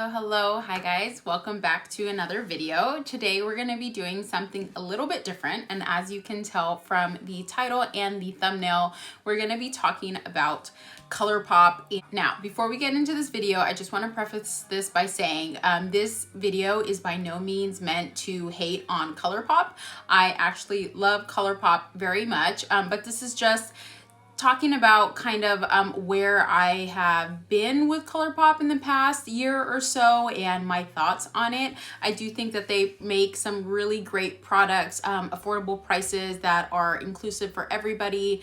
Hello, hi guys, welcome back to another video. Today we're going to be doing something a little bit different, and as you can tell from the title and the thumbnail, we're going to be talking about Colourpop. Now, before we get into this video, I just want to preface this by saying this video is by no means meant to hate on Colourpop. I actually love Colourpop very much, but this is just talking about kind of where I have been with Colourpop in the past year or so and my thoughts on it. I do think that they make some really great products, affordable prices that are inclusive for everybody,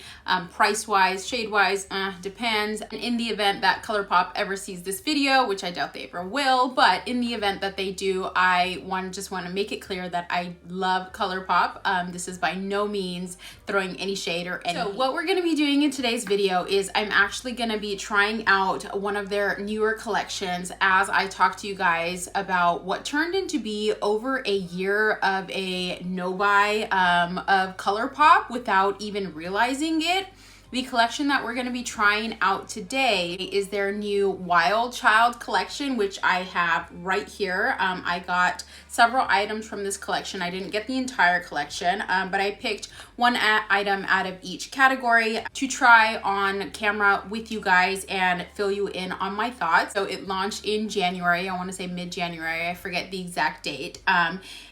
price-wise, shade-wise, depends. And in the event that Colourpop ever sees this video, which I doubt they ever will, but in the event that they do, I just want to make it clear that I love Colourpop. This is by no means throwing any shade or any. So what we're going to be doing in today's video is I'm actually going to be trying out one of their newer collections as I talk to you guys about what turned into be over a year of a no-buy of Colourpop without even realizing it. The collection that we're going to be trying out today is their new Wild Child collection, which I have right here. I got several items from this collection. I didn't get the entire collection, but I picked one item out of each category to try on camera with you guys and fill you in on my thoughts. So it launched in January. I want to say mid-January. I forget the exact date.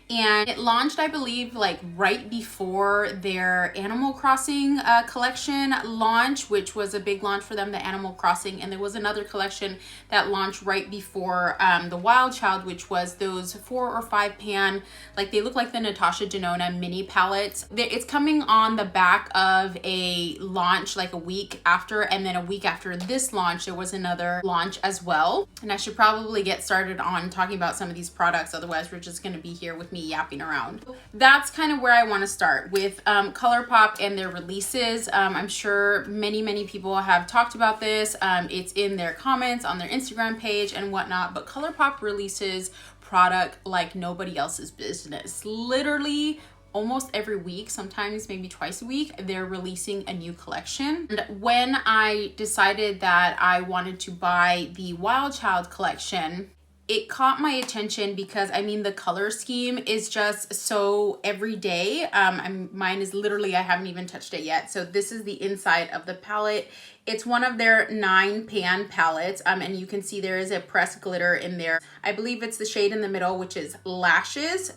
And it launched, I believe, like right before their Animal Crossing collection launch, which was a big launch for them, the Animal Crossing. And there was another collection that launched right before the Wild Child, which was those 4 or 5 pan, like they look like the Natasha Denona mini palettes. It's coming on the back of a launch like a week after, and then a week after this launch, there was another launch as well. And I should probably get started on talking about some of these products, otherwise we're just going to be here with me yapping around. That's kind of where I want to start with Colourpop and their releases. I'm sure many people have talked about this. It's in their comments on their Instagram page and whatnot, but Colourpop releases product like nobody else's business. Literally almost every week, sometimes maybe twice a week, they're releasing a new collection. And when I decided that I wanted to buy the Wild Child collection, it caught my attention because I mean the color scheme is just so everyday. Mine is literally, I haven't even touched it yet. So this is the inside of the palette. It's one of their 9 pan palettes, and you can see there is a pressed glitter in there. I believe it's the shade in the middle, which is Lashes.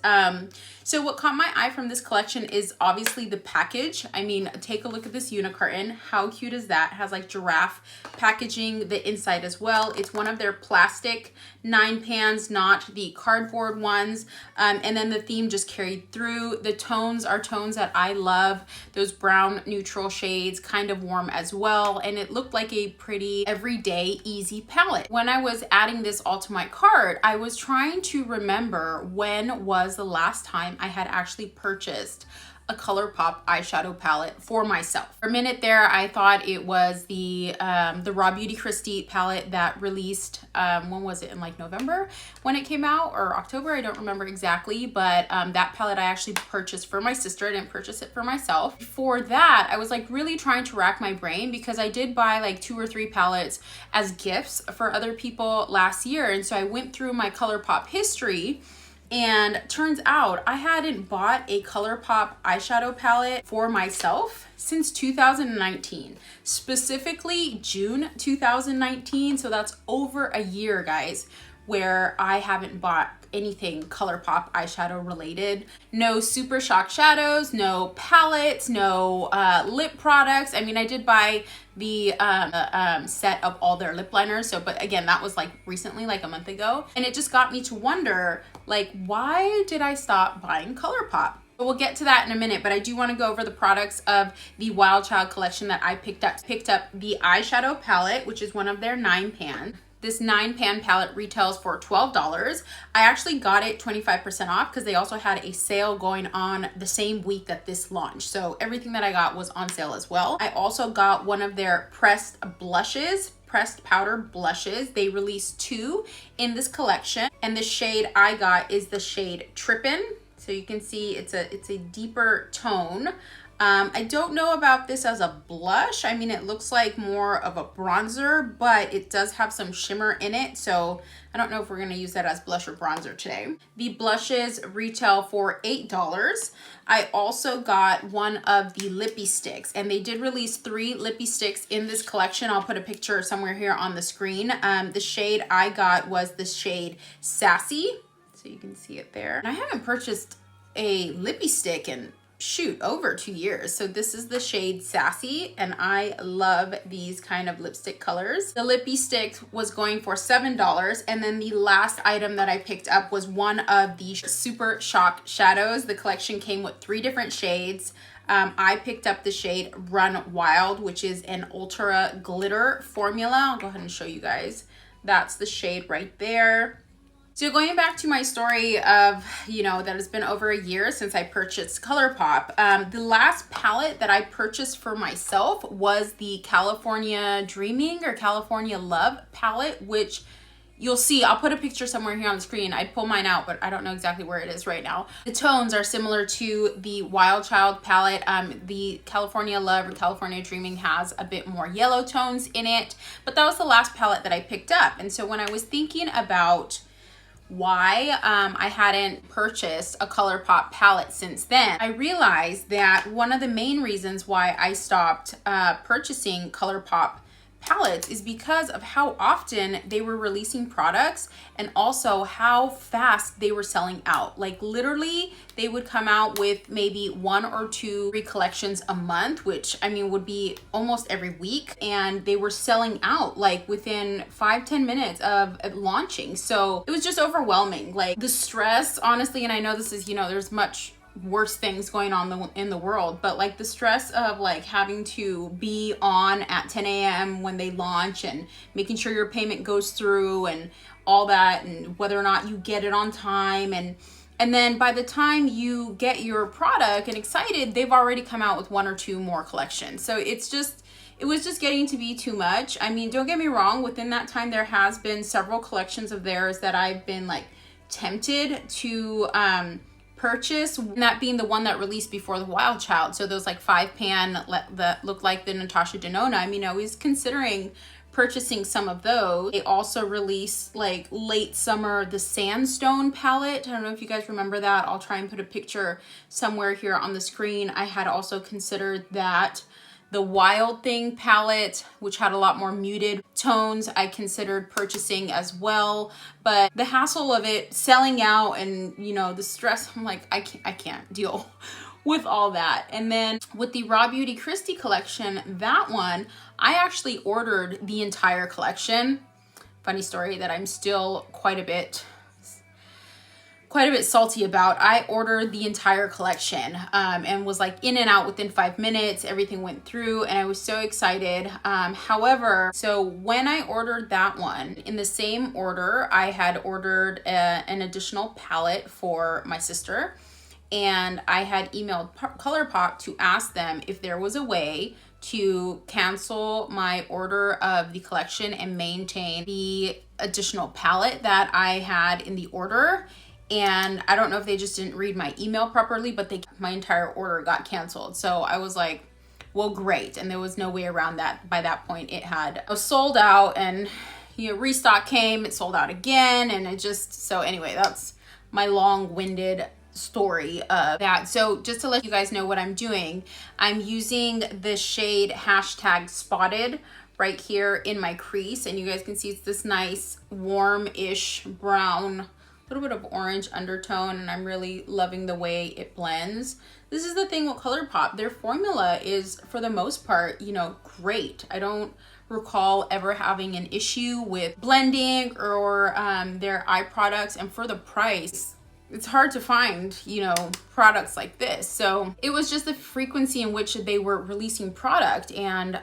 So what caught my eye from this collection is obviously the package. I mean, take a look at this unicorn. How cute is that? It has like giraffe packaging the inside as well. It's one of their plastic 9 pans, not the cardboard ones. And then the theme just carried through. The tones are tones that I love. Those brown neutral shades, kind of warm as well. And it looked like a pretty everyday easy palette. When I was adding this all to my cart, I was trying to remember when was the last time I had actually purchased a Colourpop eyeshadow palette for myself. For a minute there, I thought it was the Raw Beauty Christie palette that released, when was it, in like November when it came out, or October, I don't remember exactly, but that palette I actually purchased for my sister. I didn't purchase it for myself. Before that, I was like really trying to rack my brain because I did buy like 2 or 3 palettes as gifts for other people last year, and so I went through my Colourpop history. And turns out I hadn't bought a Colourpop eyeshadow palette for myself since 2019, specifically June 2019. So that's over a year, guys, where I haven't bought anything Colourpop eyeshadow related. No Super Shock shadows, no palettes, no lip products. I mean, I did buy the set of all their lip liners. So, but again, that was like recently, like a month ago. And it just got me to wonder, like, why did I stop buying Colourpop? But we'll get to that in a minute, but I do want to go over the products of the Wild Child collection that I picked up. Picked up the eyeshadow palette, which is one of their 9 pan. This 9 pan palette retails for $12. I actually got it 25% off because they also had a sale going on the same week that this launched. So everything that I got was on sale as well. I also got one of their pressed powder blushes. They released 2 in this collection, and the shade I got is the shade Trippin. So you can see it's a deeper tone. I don't know about this as a blush. I mean, it looks like more of a bronzer, but it does have some shimmer in it. So I don't know if we're gonna use that as blush or bronzer today. The blushes retail for $8. I also got one of the Lippie sticks, and they did release 3 Lippie sticks in this collection. I'll put a picture somewhere here on the screen. The shade I got was the shade Sassy. So you can see it there. And I haven't purchased a Lippie stick in shoot over 2 years. So this is the shade Sassy, and I love these kind of lipstick colors. The Lippie stick was going for $7, and then the last item that I picked up was one of the Super Shock shadows. The collection came with 3 different shades. I picked up the shade Run Wild, which is an ultra glitter formula. I'll go ahead and show you guys. That's the shade right there. So going back to my story of, you know, that it's been over a year since I purchased Colourpop. The last palette that I purchased for myself was the California Dreaming or California Love palette, which you'll see. I'll put a picture somewhere here on the screen. I'd pull mine out, but I don't know exactly where it is right now. The tones are similar to the Wild Child palette. The California Love or California Dreaming has a bit more yellow tones in it, but that was the last palette that I picked up. And so when I was thinking about why I hadn't purchased a Colourpop palette since then, I realized that one of the main reasons why I stopped purchasing Colourpop palettes is because of how often they were releasing products and also how fast they were selling out. Like literally they would come out with maybe 1 or 2 collections a month, which I mean would be almost every week, and they were selling out like within 5-10 minutes of launching. So it was just overwhelming, like the stress, honestly. And I know this is, you know, there's much worse things going on in the world, but like the stress of like having to be on at 10 a.m. when they launch and making sure your payment goes through and all that, and whether or not you get it on time, and then by the time you get your product and excited, they've already come out with 1 or 2 more collections. So it was just getting to be too much. I mean, don't get me wrong, within that time there has been several collections of theirs that I've been like tempted to purchase, that being the one that released before the Wild Child. So those like 5-pan that look like the Natasha Denona. I mean, I was considering purchasing some of those. They also released like late summer the Sandstone palette. I don't know if you guys remember that. I'll try and put a picture somewhere here on the screen. I had also considered that. The Wild Thing palette, which had a lot more muted tones, I considered purchasing as well. But the hassle of it selling out and, you know, the stress, I'm like, I can't deal with all that. And then with the Raw Beauty Christie collection, that one, I actually ordered the entire collection. Funny story that I'm still quite a bit salty about. I ordered the entire collection and was like in and out within 5 minutes. Everything went through and I was so excited. However, so when I ordered that one, in the same order, I had ordered an additional palette for my sister, and I had emailed Colourpop to ask them if there was a way to cancel my order of the collection and maintain the additional palette that I had in the order. And I don't know if they just didn't read my email properly, but my entire order got canceled. So I was like, well, great. And there was no way around that. By that point, it was sold out, and you know, restock came, it sold out again. And it just, so anyway, that's my long-winded story of that. So just to let you guys know what I'm doing, I'm using the shade #spotted right here in my crease. And you guys can see it's this nice warm-ish brown, little bit of orange undertone, and I'm really loving the way it blends. This is the thing with Colourpop. Their formula is, for the most part, you know, great. I don't recall ever having an issue with blending or their eye products, and for the price, it's hard to find, you know, products like this. So it was just the frequency in which they were releasing product, and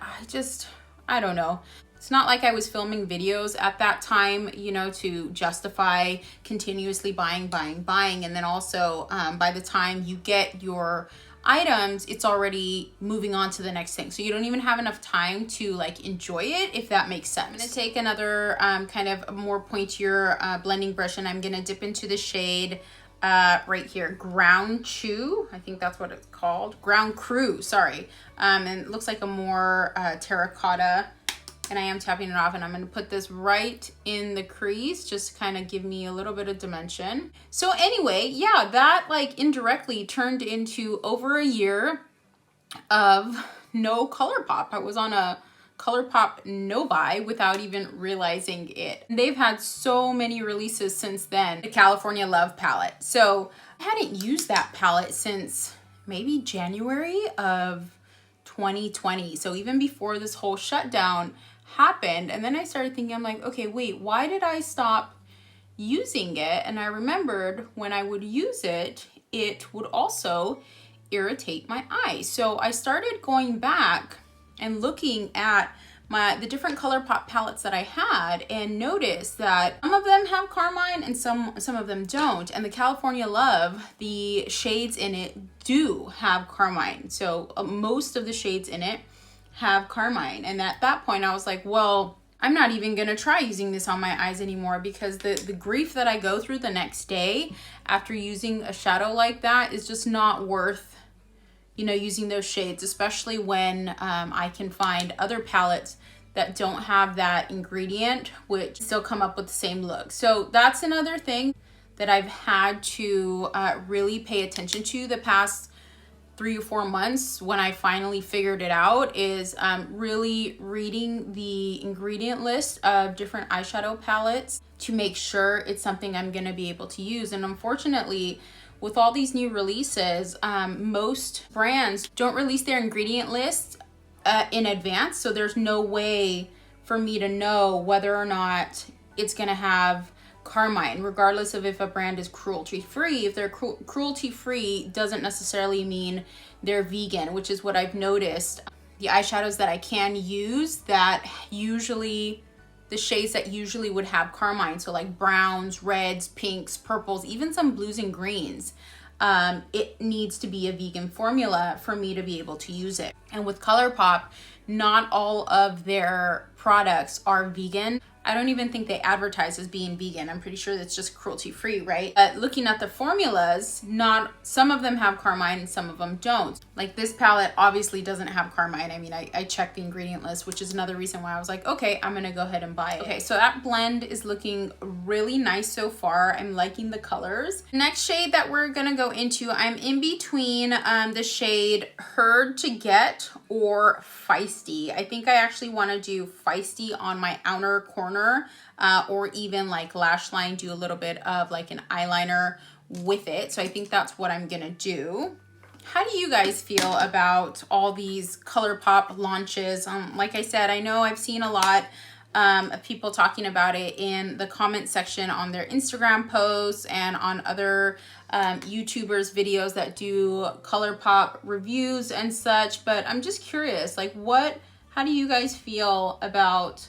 I don't know. It's not like I was filming videos at that time, you know, to justify continuously buying. And then also by the time you get your items, it's already moving on to the next thing. So you don't even have enough time to like enjoy it, if that makes sense. I'm gonna take another kind of more pointier blending brush, and I'm gonna dip into the shade right here, Ground Chew, I think that's what it's called, Ground Crew, sorry. And it looks like a more terracotta, and I am tapping it off, and I'm gonna put this right in the crease, just to kind of give me a little bit of dimension. So anyway, yeah, that like indirectly turned into over a year of no Colourpop. I was on a Colourpop no buy without even realizing it. They've had so many releases since then. The California Love palette. So I hadn't used that palette since maybe January of 2020. So even before this whole shutdown happened. And then I started thinking, I'm like, okay, wait, why did I stop using it? And I remembered when I would use it, it would also irritate my eyes. So I started going back and looking at the different Colourpop palettes that I had, and noticed that some of them have carmine and some of them don't. And the California Love, the shades in it do have carmine. So most of the shades in it have carmine. And at that point I was like, well, I'm not even gonna try using this on my eyes anymore, because the grief that I go through the next day after using a shadow like that is just not worth, you know, using those shades, especially when I can find other palettes that don't have that ingredient, which still come up with the same look. So that's another thing that I've had to really pay attention to the past 3 or 4 months, when I finally figured it out, is really reading the ingredient list of different eyeshadow palettes to make sure it's something I'm gonna be able to use. And unfortunately, with all these new releases, most brands don't release their ingredient list in advance, so there's no way for me to know whether or not it's gonna have carmine, regardless of if a brand is cruelty-free. If they're cruelty-free, doesn't necessarily mean they're vegan, which is what I've noticed. The eyeshadows that I can use, that usually, the shades that usually would have carmine, so like browns, reds, pinks, purples, even some blues and greens, it needs to be a vegan formula for me to be able to use it. And with Colourpop, not all of their products are vegan. I don't even think they advertise as being vegan. I'm pretty sure that's just cruelty-free, right? But looking at the formulas, some of them have carmine and some of them don't. Like this palette obviously doesn't have carmine. I mean, I checked the ingredient list, which is another reason why I was like, okay, I'm gonna go ahead and buy it. Okay, so that blend is looking really nice so far. I'm liking the colors. Next shade that we're gonna go into, I'm in between the shade Hard to Get or Feisty. I think I actually wanna do Feisty on my outer corner, or even like lash line, do a little bit of like an eyeliner with it. So I think that's what I'm gonna do. How do you guys feel about all these Colourpop launches? Like I said, I know I've seen a lot of people talking about it in the comment section on their Instagram posts and on other YouTubers videos that do Colourpop reviews and such. But I'm just curious, like how do you guys feel about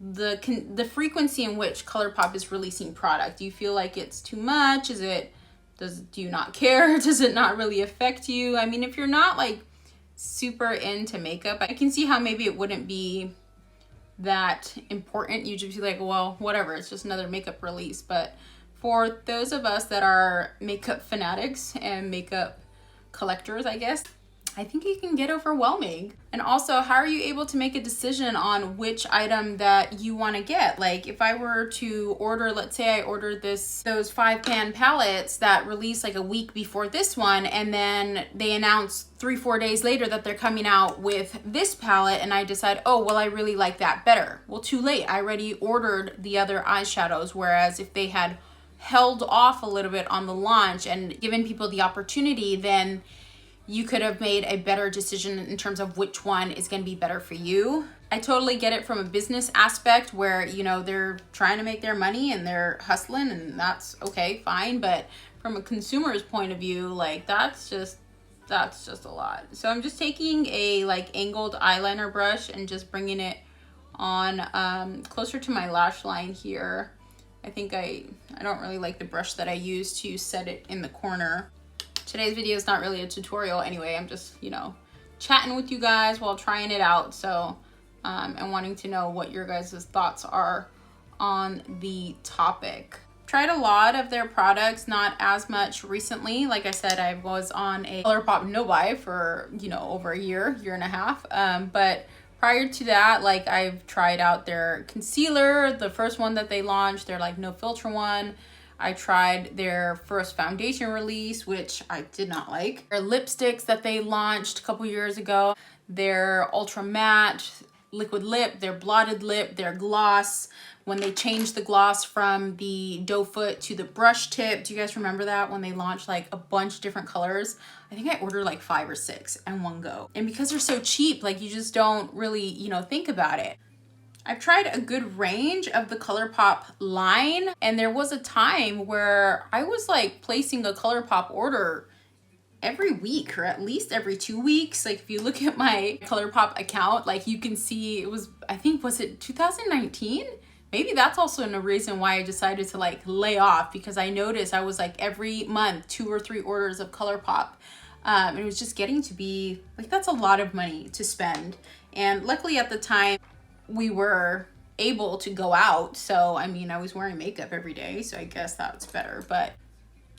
the frequency in which Colourpop is releasing product? Do you feel like it's too much? Do you not care? Does it not really affect you? I mean, if you're not like super into makeup, I can see how maybe it wouldn't be that important. You just be like, well, whatever, it's just another makeup release. But for those of us that are makeup fanatics and makeup collectors, I guess, I think it can get overwhelming. And also, how are you able to make a decision on which item that you want to get? Like if I were to order, let's say I ordered those 5-pan palettes that release like a week before this one, and then they announce 3-4 days later that they're coming out with this palette, and I decide, oh, well, I really like that better. Well, too late. I already ordered the other eyeshadows. Whereas if they had held off a little bit on the launch and given people the opportunity, then you could have made a better decision in terms of which one is going to be better for you. I totally get it from a business aspect where, you know, they're trying to make their money and they're hustling, and that's okay, fine. But from a consumer's point of view, like that's just a lot. So I'm just taking a like angled eyeliner brush and just bringing it on closer to my lash line here. I think I don't really like the brush that I use to set it in the corner. Today's video is not really a tutorial anyway. I'm just, you know, chatting with you guys while trying it out. So, and wanting to know what your guys' thoughts are on the topic. tried a lot of their products, not as much recently. Like I said, I was on a Colourpop no-buy for, you know, over a year and a half. But prior to that, like I've tried out their concealer, the first one that they launched, their like no filter one. I tried their first foundation release, which I did not like. Their lipsticks that they launched a couple years ago, their ultra matte liquid lip, their blotted lip, their gloss. When they changed the gloss from the doe foot to the brush tip, do you guys remember that? When they launched like a bunch of different colors? I think I ordered like 5 or 6 in one go. And because they're so cheap, like you just don't really, you know, think about it. I've tried a good range of the Colourpop line, and there was a time where I was like placing a Colourpop order every week or at least every 2 weeks. Like if you look at my Colourpop account, like you can see it was, I think, was it 2019? Maybe that's also a reason why I decided to like lay off, because I noticed I was like every month 2 or 3 orders of Colourpop. It was just getting to be like, that's a lot of money to spend. And luckily at the time we were able to go out. So, I mean, I was wearing makeup every day, so I guess that's better. But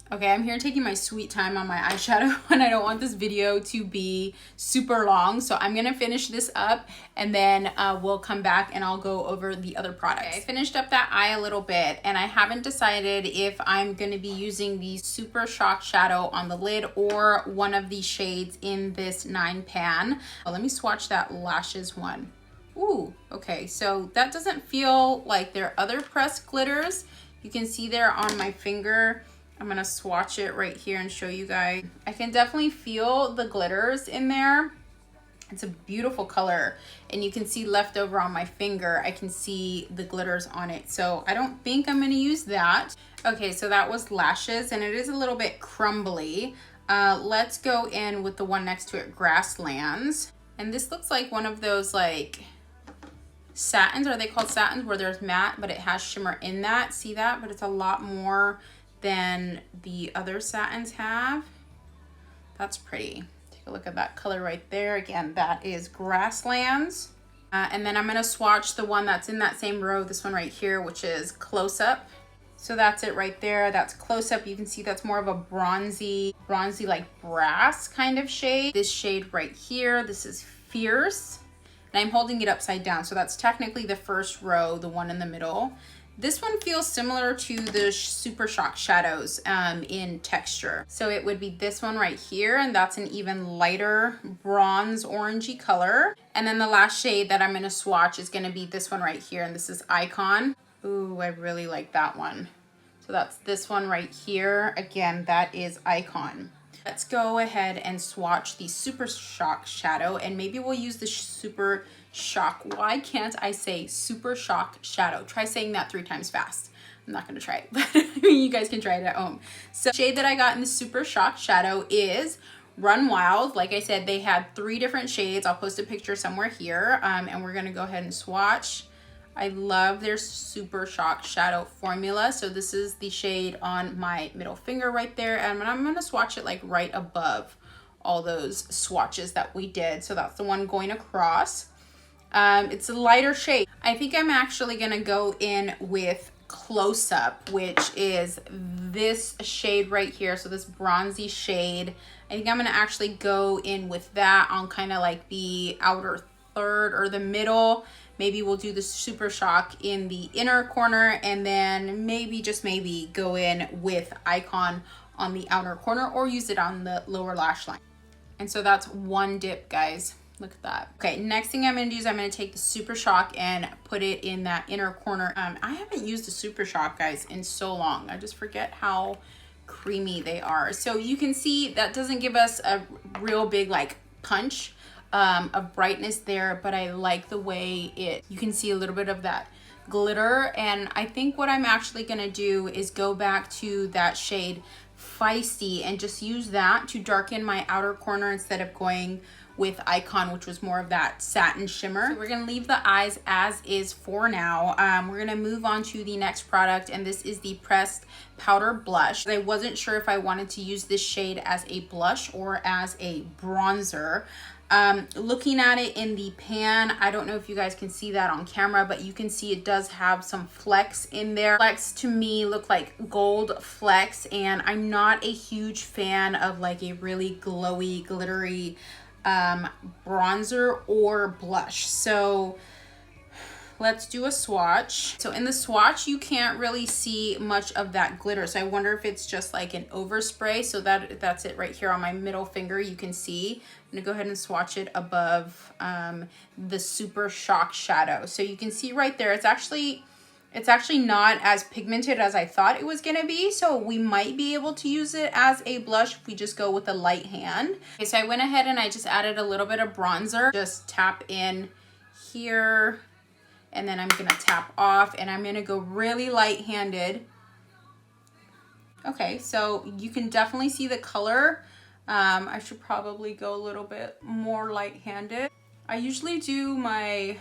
okay, I'm here taking my sweet time on my eyeshadow and I don't want this video to be super long. So I'm gonna finish this up and then we'll come back and I'll go over the other products. Okay, I finished up that eye a little bit and I haven't decided if I'm gonna be using the Super Shock Shadow on the lid or one of the shades in this 9 pan. Well, let me swatch that lashes one. Ooh, okay, so that doesn't feel like their other pressed glitters. You can see there on my finger. I'm gonna swatch it right here and show you guys. I can definitely feel the glitters in there. It's a beautiful color, and you can see left over on my finger, I can see the glitters on it. So I don't think I'm gonna use that. Okay, so that was lashes, and it is a little bit crumbly. Let's go in with the one next to it, Grasslands. And this looks like one of those like satins, are they called satins, where there's matte, but it has shimmer in that. See that? But it's a lot more than the other satins have. That's pretty. Take a look at that color right there. Again, that is Grasslands. And then I'm gonna swatch the one that's in that same row, this one right here, which is Close Up. So that's it right there. That's Close Up. You can see that's more of a bronzy like brass kind of shade. This shade right here, this is Fierce. And I'm holding it upside down. So that's technically the first row, the one in the middle. This one feels similar to the Super Shock Shadows in texture. So it would be this one right here, and that's an even lighter bronze orangey color. And then the last shade that I'm gonna swatch is gonna be this one right here, and this is Icon. Ooh, I really like that one. So that's this one right here. Again, that is Icon. Let's go ahead and swatch the Super Shock Shadow, and maybe we'll use the Super Shock. Why can't I say Super Shock Shadow? Try saying that 3 times fast. I'm not gonna try it, but I mean, you guys can try it at home. So the shade that I got in the Super Shock Shadow is Run Wild. Like I said, they had 3 different shades. I'll post a picture somewhere here, and we're gonna go ahead and swatch. I love their Super Shock Shadow formula. So this is the shade on my middle finger right there, and I'm gonna swatch it like right above all those swatches that we did. So that's the one going across. It's a lighter shade. I think I'm actually gonna go in with Close Up, which is this shade right here. So this bronzy shade. I think I'm gonna actually go in with that on kind of like the outer third or the middle. Maybe we'll do the Super Shock in the inner corner, and then maybe, just maybe, go in with Icon on the outer corner, or use it on the lower lash line. And so that's one dip, guys. Look at that. Okay, next thing I'm gonna do is I'm gonna take the Super Shock and put it in that inner corner. I haven't used the Super Shock, guys, in so long. I just forget how creamy they are. So you can see that doesn't give us a real big like punch of brightness there, but I like the way you can see a little bit of that glitter. And I think what I'm actually gonna do is go back to that shade Feisty and just use that to darken my outer corner instead of going with Icon, which was more of that satin shimmer. So we're gonna leave the eyes as is for now. We're gonna move on to the next product, and this is the Pressed Powder Blush. I wasn't sure if I wanted to use this shade as a blush or as a bronzer. Looking at it in the pan, I don't know if you guys can see that on camera, but you can see it does have some flecks in there. Flecks to me look like gold flecks, and I'm not a huge fan of like a really glowy, glittery bronzer or blush. So let's do a swatch. So in the swatch, you can't really see much of that glitter. So I wonder if it's just like an overspray. So that's it right here on my middle finger. You can see. I'm gonna go ahead and swatch it above the Super Shock shadow. So you can see right there, it's actually not as pigmented as I thought it was gonna be. So we might be able to use it as a blush if we just go with a light hand. Okay, so I went ahead and I just added a little bit of bronzer. Just tap in here. And then I'm gonna tap off, and I'm gonna go really light-handed. Okay, so you can definitely see the color. I should probably go a little bit more light-handed. I usually do my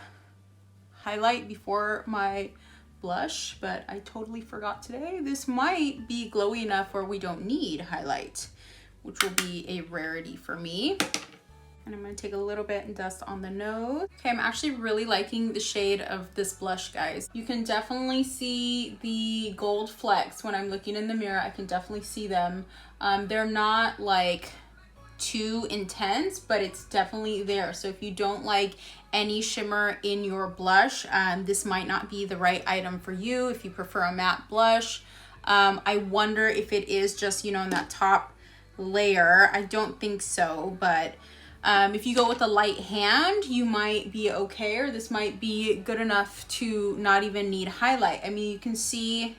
highlight before my blush, but I totally forgot today. This might be glowy enough where we don't need highlight, which will be a rarity for me. And I'm gonna take a little bit and dust on the nose. Okay, I'm actually really liking the shade of this blush, guys. You can definitely see the gold flecks when I'm looking in the mirror. I can definitely see them. They're not like too intense, but it's definitely there. So if you don't like any shimmer in your blush, this might not be the right item for you. If you prefer a matte blush, I wonder if it is just, you know, in that top layer. I don't think so, but if you go with a light hand, you might be okay, or this might be good enough to not even need highlight. I mean, you can see,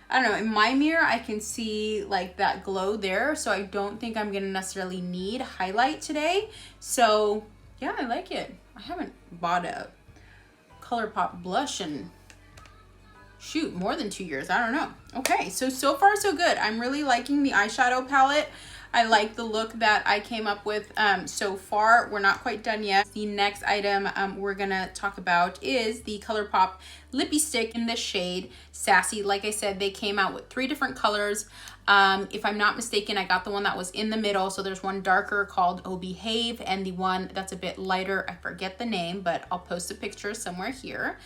I don't know, in my mirror, I can see like that glow there, so I don't think I'm gonna necessarily need highlight today. So yeah, I like it. I haven't bought a Colourpop blush in, shoot, more than 2 years. I don't know. Okay, so far so good. I'm really liking the eyeshadow palette. I like the look that I came up with so far. We're not quite done yet. The next item we're gonna talk about is the Colourpop Lippie Stick in the shade Sassy. Like I said, they came out with 3 different colors. If I'm not mistaken, I got the one that was in the middle. So there's one darker called Oh Behave, and the one that's a bit lighter, I forget the name, but I'll post a picture somewhere here.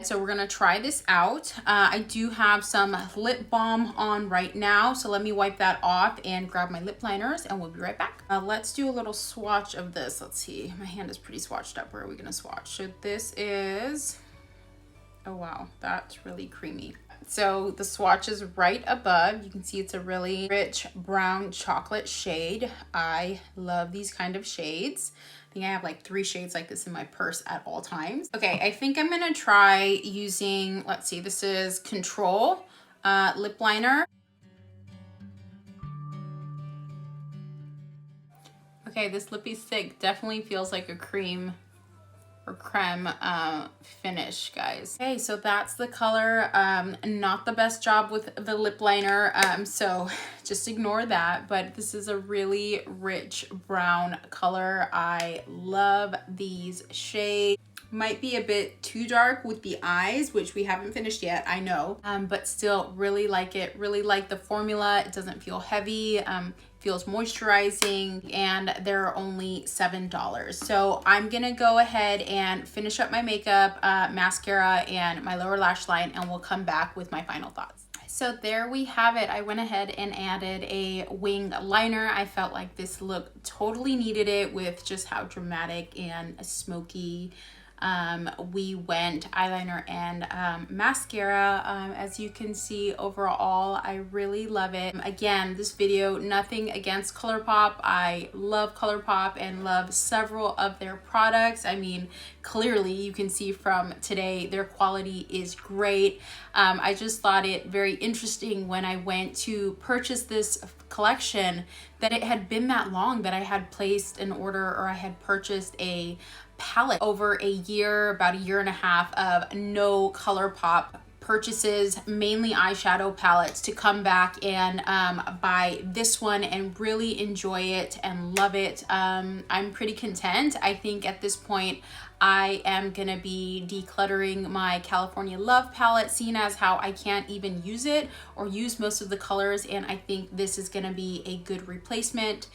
So we're gonna try this out. I do have some lip balm on right now, so let me wipe that off and grab my lip liners, and we'll be right back. Let's do a little swatch of this. Let's see, my hand is pretty swatched up. Where are we gonna swatch? So this is, oh wow, that's really creamy. So the swatch is right above. You can see it's a really rich brown chocolate shade. I love these kind of shades. I think I have like 3 shades like this in my purse at all times. Okay, I think I'm gonna try using, let's see, this is Control lip liner. Okay, this Lippie Stick definitely feels like a cream or creme finish, guys. Okay, so that's the color. Not the best job with the lip liner, so just ignore that, but this is a really rich brown color. I love these shades. Might be a bit too dark with the eyes, which we haven't finished yet, I know, but still really like it. Really like the formula. It doesn't feel heavy, feels moisturizing, and they're only $7. So I'm gonna go ahead and finish up my makeup, mascara, and my lower lash line, and we'll come back with my final thoughts. So there we have it. I went ahead and added a wing liner. I felt like this look totally needed it with just how dramatic and smoky we went. Eyeliner and mascara. As you can see, overall I really love it. Again, this video, nothing against Colourpop. I love Colourpop and love several of their products. I mean, clearly you can see from today their quality is great. I just thought it very interesting when I went to purchase this collection that it had been that long that I had placed an order, or I had purchased a palette over a year, about a year and a half of no Colourpop purchases, mainly eyeshadow palettes, to come back and buy this one and really enjoy it and love it. I'm pretty content. I think at this point I am gonna be decluttering my California Love palette, seeing as how I can't even use it or use most of the colors, and I think this is gonna be a good replacement.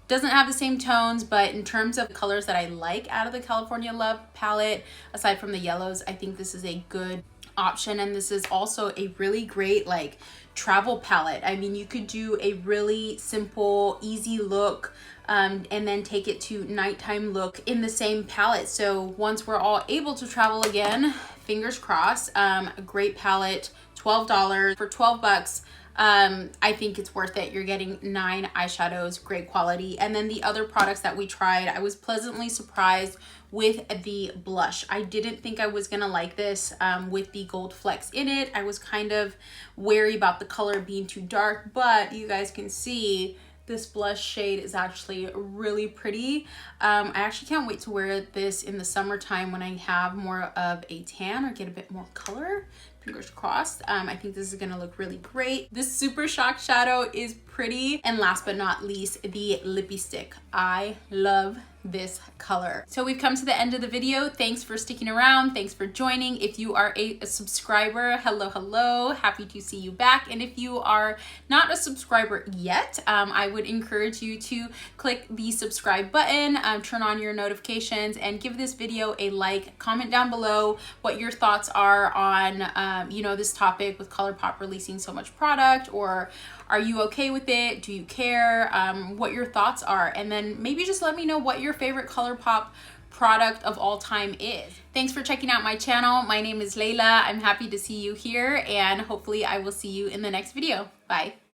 Doesn't have the same tones, but in terms of colors that I like out of the California Love palette, aside from the yellows, I think this is a good option. And this is also a really great like travel palette. I mean, you could do a really simple, easy look and then take it to nighttime look in the same palette. So once we're all able to travel again, fingers crossed, a great palette, $12 for 12 bucks. I think it's worth it. You're getting 9 eyeshadows, great quality. And then the other products that we tried, I was pleasantly surprised with the blush. I didn't think I was gonna like this with the gold flecks in it. I was kind of wary about the color being too dark, but you guys can see this blush shade is actually really pretty. I actually can't wait to wear this in the summertime when I have more of a tan or get a bit more color. Fingers crossed. I think this is gonna look really great. This Super Shock shadow is pretty. And last but not least, the Lippie stick. I love this color. So we've come to the end of the video. Thanks for sticking around. Thanks for joining. If you are a subscriber, hello, happy to see you back. And if you are not a subscriber yet, I would encourage you to click the subscribe button, turn on your notifications, and give this video a like. Comment down below what your thoughts are on you know, this topic with Colourpop releasing so much product, or are you okay with it? Do you care? What your thoughts are, and then maybe just let me know what your favorite Colourpop product of all time is. Thanks for checking out my channel. My name is Layla. I'm happy to see you here, and hopefully I will see you in the next video. Bye.